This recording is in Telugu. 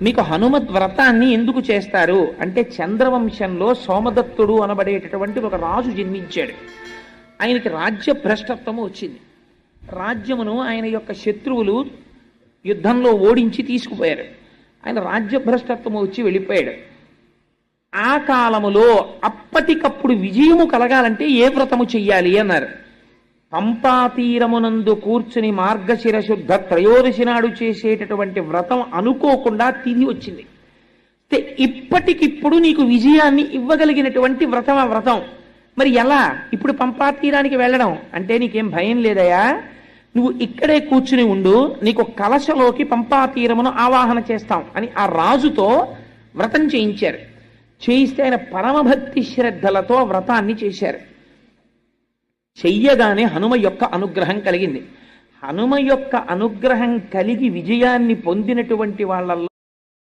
మీకు హనుమత్ వ్రతాన్ని ఎందుకు చేస్తారు అంటే చంద్రవంశంలో సోమదత్తుడు అనబడేటటువంటి ఒక రాజు జన్మించాడు. ఆయనకి రాజ్య భ్రష్టత్వము వచ్చింది. రాజ్యమును ఆయన యొక్క శత్రువులు యుద్ధంలో ఓడించి తీసుకుపోయారు. ఆయన రాజ్య భ్రష్టత్వము వచ్చి వెళ్ళిపోయాడు. ఆ కాలములో అప్పటికప్పుడు విజయము కలగాలంటే ఏ వ్రతము చెయ్యాలి అన్నారు. పంపాతీరమునందు కూర్చుని మార్గశిర శుద్ధ త్రయోదశి నాడు చేసేటటువంటి వ్రతం అనుకోకుండా తిథి వచ్చింది. ఇప్పటికిప్పుడు నీకు విజయాన్ని ఇవ్వగలిగినటువంటి వ్రతం ఆ వ్రతం. మరి ఎలా ఇప్పుడు పంపాతీరానికి వెళ్ళడం అంటే నీకేం భయం లేదయా, నువ్వు ఇక్కడే కూర్చుని ఉండు, నీకు కలశలోకి పంపాతీరమును ఆవాహన చేస్తాం అని ఆ రాజుతో వ్రతం చేయించారు. చేయిస్తే ఆయన పరమభక్తి శ్రద్ధలతో వ్రతాన్ని చేశారు. చెయ్యగానే హనుమ యొక్క అనుగ్రహం కలిగింది. హనుమ యొక్క అనుగ్రహం కలిగి విజయాన్ని పొందినటువంటి వాళ్ళల్లో